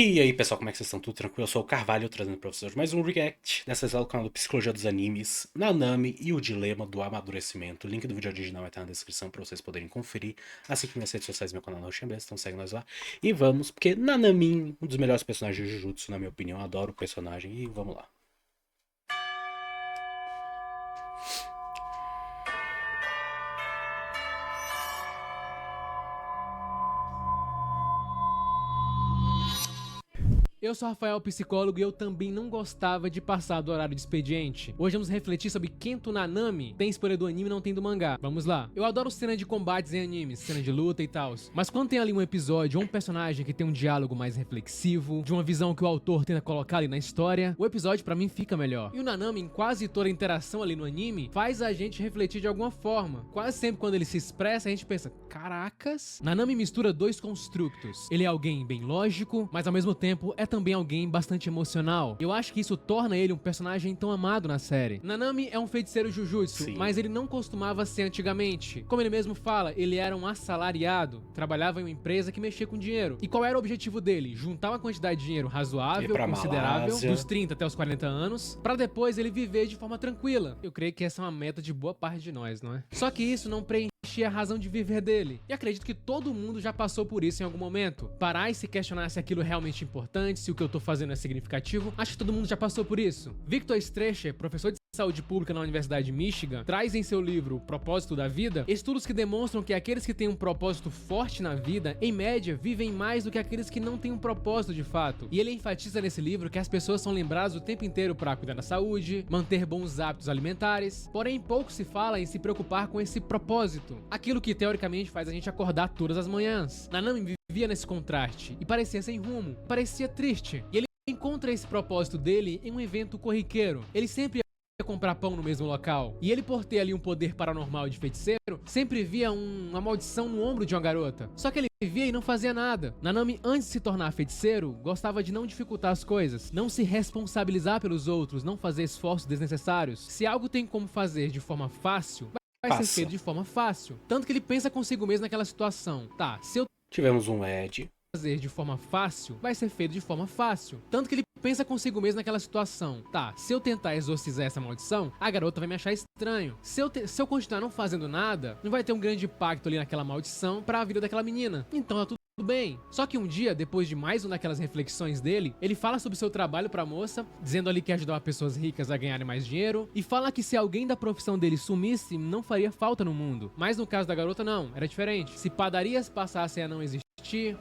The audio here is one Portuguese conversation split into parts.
E aí, pessoal, como é que vocês estão? Tudo tranquilo? Eu sou o Carvalho, trazendo para vocês mais um react, dessa vez lá do canal do Psicologia dos Animes, Nanami e o Dilema do Amadurecimento. O link do vídeo original vai estar na descrição para vocês poderem conferir, assim como nas redes sociais do meu canal Roxinbest, então segue nós lá. E vamos, porque Nanami, um dos melhores personagens de Jujutsu, na minha opinião, eu adoro o personagem, e vamos lá. Eu sou Rafael, psicólogo, e eu também não gostava de passar do horário de expediente. Hoje vamos refletir sobre Kento Nanami. Tem spoiler do anime e não tem do mangá. Vamos lá. Eu adoro cena de combates em animes, cena de luta e tal. Mas quando tem ali um episódio ou um personagem que tem um diálogo mais reflexivo, de uma visão que o autor tenta colocar ali na história, o episódio pra mim fica melhor. E o Nanami, em quase toda a interação ali no anime, faz a gente refletir de alguma forma. Quase sempre quando ele se expressa, a gente pensa, caracas. Nanami mistura dois construtos. Ele é alguém bem lógico, mas ao mesmo tempo é também alguém bastante emocional. Eu acho que isso torna ele um personagem tão amado na série. Nanami é um feiticeiro Jujutsu, Sim. mas ele não costumava ser antigamente. Como ele mesmo fala, ele era um assalariado, trabalhava em uma empresa que mexia com dinheiro. E qual era o objetivo dele? Juntar uma quantidade de dinheiro razoável, considerável, Malásia, dos 30 até os 40 anos, pra depois ele viver de forma tranquila. Eu creio que essa é uma meta de boa parte de nós, não é? Só que isso não preenchia a razão de viver dele. E acredito que todo mundo já passou por isso em algum momento. Parar e se questionar se aquilo é realmente importante, se o que eu tô fazendo é significativo. Acho que todo mundo já passou por isso. Victor Stretcher, professor de saúde pública na Universidade de Michigan, traz em seu livro O Propósito da Vida estudos que demonstram que aqueles que têm um propósito forte na vida, em média, vivem mais do que aqueles que não têm um propósito de fato. E ele enfatiza nesse livro que as pessoas são lembradas o tempo inteiro para cuidar da saúde, manter bons hábitos alimentares, porém pouco se fala em se preocupar com esse propósito, aquilo que teoricamente faz a gente acordar todas as manhãs. Nanami vivia nesse contraste e parecia sem rumo, parecia triste. E ele encontra esse propósito dele em um evento corriqueiro. Ele sempre ia comprar pão no mesmo local. E ele, por ter ali um poder paranormal de feiticeiro, sempre via uma maldição no ombro de uma garota. Só que ele via e não fazia nada. Nanami, antes de se tornar feiticeiro, gostava de não dificultar as coisas, não se responsabilizar pelos outros, não fazer esforços desnecessários. Se algo tem como fazer de forma fácil, vai ser feito de forma fácil. Tanto que ele pensa consigo mesmo naquela situação. Tá, se eu tivemos um Ed. fazer de forma fácil, vai ser feito de forma fácil. Tanto que ele pensa consigo mesmo naquela situação. Tá, se eu tentar exorcizar essa maldição, a garota vai me achar estranho. Se eu continuar não fazendo nada, não vai ter um grande impacto ali naquela maldição pra vida daquela menina. Então tá tudo bem. Só que um dia, depois de mais uma daquelas reflexões dele, ele fala sobre seu trabalho pra moça, dizendo ali que ajudava pessoas ricas a ganharem mais dinheiro, e fala que se alguém da profissão dele sumisse, não faria falta no mundo. Mas no caso da garota, não, era diferente. Se padarias passassem a não existir,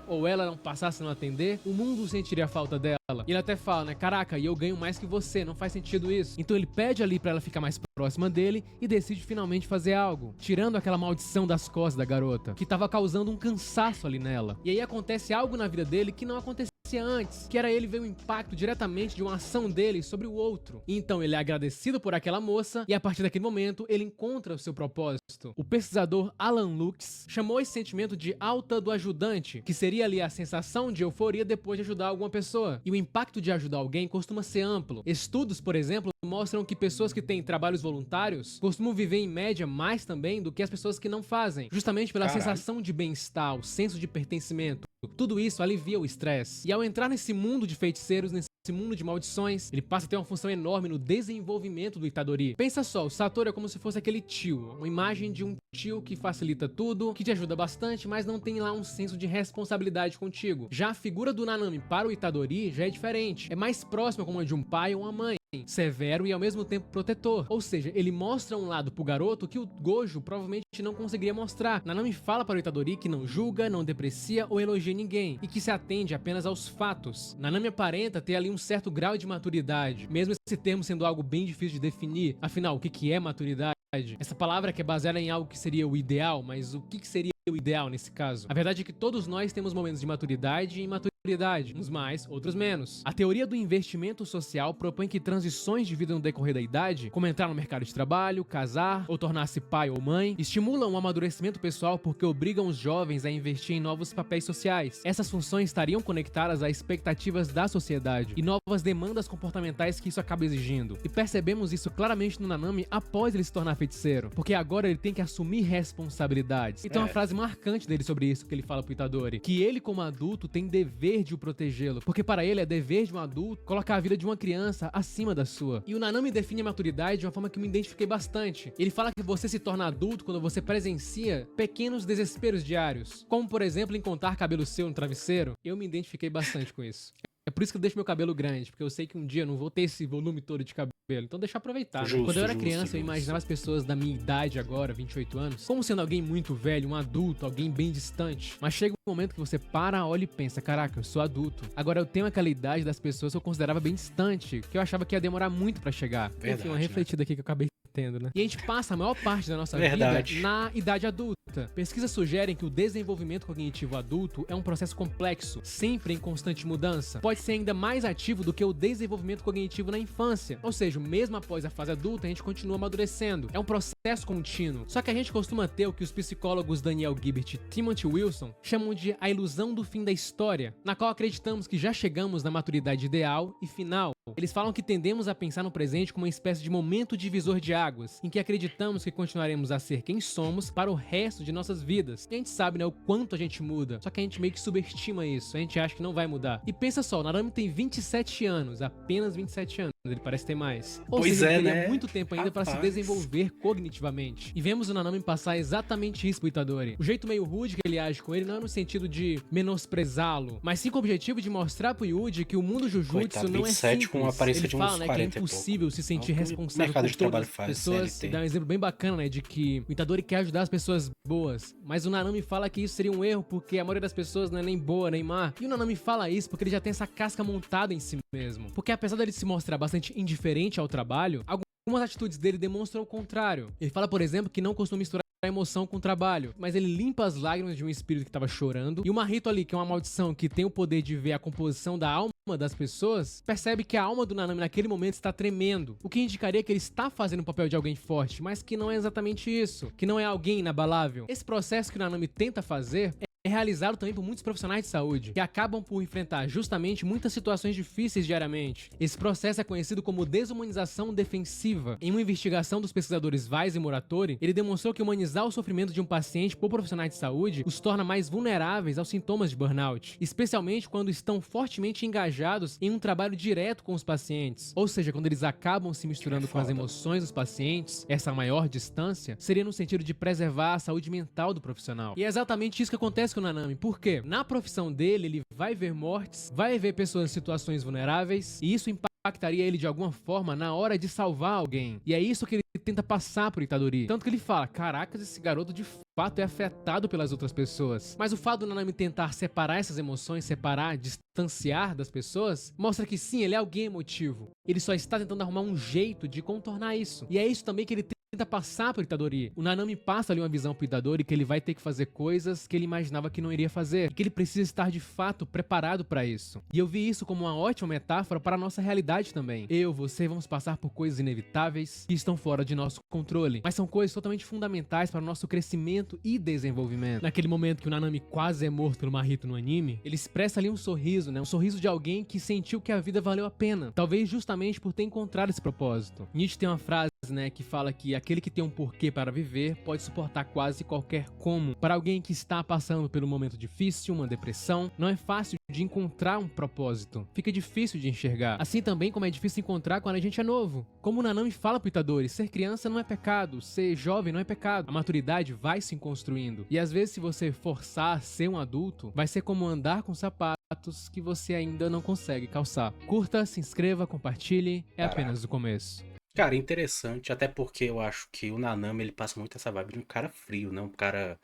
ou ela não passasse a não atender, o mundo sentiria falta dela. E ele até fala, né, caraca, e eu ganho mais que você, não faz sentido isso. Então ele pede ali pra ela ficar mais próxima dele e decide finalmente fazer algo, tirando aquela maldição das costas da garota, que tava causando um cansaço ali nela. E aí acontece algo na vida dele que não acontecia antes, que era ele ver o impacto diretamente de uma ação dele sobre o outro. E então ele é agradecido por aquela moça e a partir daquele momento ele encontra o seu propósito. O pesquisador Alan Lux chamou esse sentimento de alta do ajudante, que seria ali a sensação de euforia depois de ajudar alguma pessoa. E o impacto de ajudar alguém costuma ser amplo. Estudos, por exemplo, mostram que pessoas que têm trabalhos voluntários costumam viver em média mais também do que as pessoas que não fazem, justamente pela sensação de bem-estar, o senso de pertencimento. Tudo isso alivia o estresse. E ao entrar nesse mundo de feiticeiros, nesse mundo de maldições, ele passa a ter uma função enorme no desenvolvimento do Itadori. Pensa só, o Satoru é como se fosse aquele tio, uma imagem de um tio que facilita tudo, que te ajuda bastante, mas não tem lá um senso de responsabilidade contigo. Já a figura do Nanami para o Itadori já é diferente, é mais próxima como a de um pai ou uma mãe, severo e ao mesmo tempo protetor. Ou seja, ele mostra um lado pro garoto que o Gojo provavelmente não conseguiria mostrar. Nanami fala para o Itadori que não julga, não deprecia ou elogia ninguém, e que se atende apenas aos fatos. Nanami aparenta ter ali um certo grau de maturidade, mesmo esse termo sendo algo bem difícil de definir. Afinal, o que é maturidade? Essa palavra que é baseada em algo que seria o ideal, mas o que seria o ideal nesse caso? A verdade é que todos nós temos momentos de maturidade e imaturidade, uns mais, outros menos. A teoria do investimento social propõe que transições de vida no decorrer da idade, como entrar no mercado de trabalho, casar ou tornar-se pai ou mãe, estimulam o amadurecimento pessoal porque obrigam os jovens a investir em novos papéis sociais. Essas funções estariam conectadas a expectativas da sociedade e novas demandas comportamentais que isso acaba exigindo. E percebemos isso claramente no Nanami após ele se tornar feiticeiro, porque agora ele tem que assumir responsabilidades. Então a frase marcante dele sobre isso que ele fala pro Itadori, que ele como adulto tem dever dever de o protegê-lo, porque para ele é dever de um adulto colocar a vida de uma criança acima da sua. E o Nanami define a maturidade de uma forma que eu me identifiquei bastante. Ele fala que você se torna adulto quando você presencia pequenos desesperos diários, como por exemplo encontrar cabelo seu no travesseiro. Eu me identifiquei bastante com isso. É por isso que eu deixo meu cabelo grande, porque eu sei que um dia eu não vou ter esse volume todo de cabelo. Então deixa eu aproveitar, né? Justo, Quando eu era justo, criança, eu justo. imaginava as pessoas da minha idade agora, 28 anos, como sendo alguém muito velho, um adulto, alguém bem distante. Mas chega um momento que você para, olha e pensa, caraca, eu sou adulto. Agora eu tenho aquela idade das pessoas que eu considerava bem distante, que eu achava que ia demorar muito pra chegar. Verdade, Enfim, uma né? refletida aqui que eu acabei tendo, né? E a gente passa a maior parte da nossa Verdade. vida na idade adulta. Pesquisas sugerem que o desenvolvimento cognitivo adulto é um processo complexo, sempre em constante mudança. Pode ser ainda mais ativo do que o desenvolvimento cognitivo na infância. Ou seja, mesmo após a fase adulta, a gente continua amadurecendo. É um processo contínuo. Só que a gente costuma ter o que os psicólogos Daniel Gilbert e Timothy Wilson chamam de a ilusão do fim da história, na qual acreditamos que já chegamos na maturidade ideal e final. Eles falam que tendemos a pensar no presente como uma espécie de momento divisor de águas, em que acreditamos que continuaremos a ser quem somos para o resto de nossas vidas. E a gente sabe, né, o quanto a gente muda, só que a gente meio que subestima isso, a gente acha que não vai mudar. E pensa só, o Narami tem 27 anos, apenas 27 anos, ele parece ter mais. Ou Pois seja, é, ele teria né? muito tempo ainda para se Rapaz. desenvolver cognitivamente. E vemos o Nanami passar exatamente isso pro Itadori. O jeito meio rude que ele age com ele não é no sentido de menosprezá-lo, mas sim com o objetivo de mostrar pro Yuji que o mundo Jujutsu Coitado, não é 27 simples. com uma aparência Ele de fala, uns né, que é 40 e impossível se sentir É o que o responsável mercado por de trabalho todas as faz, pessoas. CLT. E dá um exemplo bem bacana, né, de que o Itadori quer ajudar as pessoas boas, mas o Nanami fala que isso seria um erro porque a maioria das pessoas não é nem boa nem má. E o Nanami fala isso porque ele já tem essa casca montada em si mesmo. Porque apesar dele se mostrar bastante indiferente ao trabalho, algumas atitudes dele demonstram o contrário. Ele fala, por exemplo, que não costuma misturar a emoção com o trabalho, mas ele limpa as lágrimas de um espírito que estava chorando, e o Marrito ali, que é uma maldição que tem o poder de ver a composição da alma das pessoas, percebe que a alma do Nanami naquele momento está tremendo, o que indicaria que ele está fazendo o papel de alguém forte, mas que não é exatamente isso, que não é alguém inabalável. Esse processo que o Nanami tenta fazer é realizado também por muitos profissionais de saúde, que acabam por enfrentar justamente muitas situações difíceis diariamente. Esse processo é conhecido como desumanização defensiva. Em uma investigação dos pesquisadores Weiss e Muratori, ele demonstrou que humanizar o sofrimento de um paciente por profissionais de saúde os torna mais vulneráveis aos sintomas de burnout, especialmente quando estão fortemente engajados em um trabalho direto com os pacientes. Ou seja, quando eles acabam se misturando com as emoções dos pacientes, essa maior distância seria no sentido de preservar a saúde mental do profissional. E é exatamente isso que acontece com o Nanami. Por quê? Na profissão dele, ele vai ver mortes, vai ver pessoas em situações vulneráveis, e isso impactaria ele de alguma forma na hora de salvar alguém. E é isso que ele tenta passar pro Itadori. Tanto que ele fala, caracas, esse garoto de fato é afetado pelas outras pessoas. Mas o fato do Nanami tentar separar essas emoções, separar, distanciar das pessoas, mostra que sim, ele é alguém emotivo. Ele só está tentando arrumar um jeito de contornar isso. E é isso também que ele tenta passar pro Itadori. O Nanami passa ali uma visão pro Itadori que ele vai ter que fazer coisas que ele imaginava que não iria fazer, e que ele precisa estar de fato preparado para isso. E eu vi isso como uma ótima metáfora para a nossa realidade também. Eu, você, vamos passar por coisas inevitáveis que estão fora de nosso controle, mas são coisas totalmente fundamentais para o nosso crescimento e desenvolvimento. Naquele momento que o Nanami quase é morto pelo Marrito no anime, ele expressa ali um sorriso, né? Um sorriso de alguém que sentiu que a vida valeu a pena, talvez justamente por ter encontrado esse propósito. Nietzsche tem uma frase, né, que fala que aquele que tem um porquê para viver pode suportar quase qualquer como. Para alguém que está passando por um momento difícil, uma depressão, não é fácil de encontrar um propósito. Fica difícil de enxergar. Assim também como é difícil encontrar quando a gente é novo. Como o Nanami fala pro Itadori, ser criança não é pecado, ser jovem não é pecado. A maturidade vai se construindo. E às vezes se você forçar a ser um adulto, vai ser como andar com sapatos que você ainda não consegue calçar. Curta, se inscreva, compartilhe, é apenas o começo. Cara, interessante, até porque eu acho que o Nanami ele passa muito essa vibe de um cara frio, né? Um cara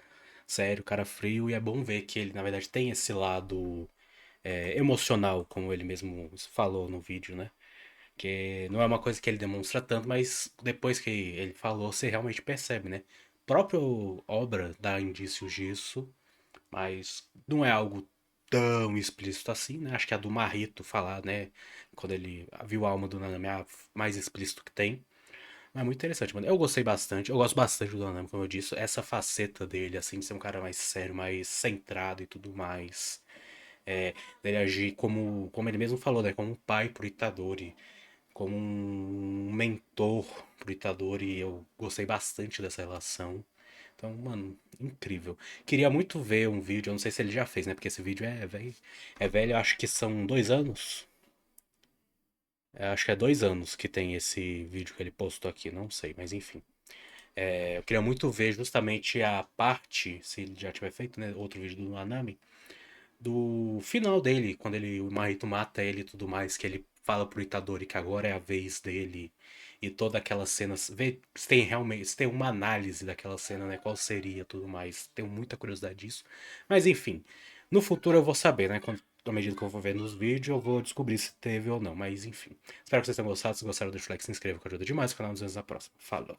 sério, um cara frio, e é bom ver que ele, na verdade, tem esse lado emocional, como ele mesmo falou no vídeo, né? Que não é uma coisa que ele demonstra tanto, mas depois que ele falou, você realmente percebe, né? A própria obra dá indícios disso, mas não é algo tão explícito assim, né? Acho que a do Marrito falar, né? Quando ele viu a alma do Nanami, é a mais explícito que tem. Mas é muito interessante, mano. Eu gostei bastante. Eu gosto bastante do Nanami, como eu disse. Essa faceta dele, assim, de ser um cara mais sério, mais centrado e tudo mais. Dele agir como ele mesmo falou, né? Como um pai pro Itadori. Como um mentor pro Itadori. Eu gostei bastante dessa relação. Então Então, mano, incrível. Queria muito ver um vídeo, eu não sei se ele já fez, né? Porque esse vídeo é velho, eu acho que são 2 anos. Acho que é 2 anos que tem esse vídeo que ele postou aqui, não sei, mas enfim. Eu queria muito ver justamente a parte, se ele já tiver feito, né? Outro vídeo do Anami, do final dele, quando o Mahito mata ele e tudo mais, que ele fala pro Itadori que agora é a vez dele e toda aquela cena, ver se tem realmente, se tem uma análise daquela cena, né, qual seria tudo mais. Tenho muita curiosidade disso. Mas enfim, no futuro eu vou saber, né, à medida que eu vou ver nos vídeos, eu vou descobrir se teve ou não, mas enfim. Espero que vocês tenham gostado, se gostaram deixa o like, se inscreva que ajuda demais o canal, nos vemos na próxima. Falou!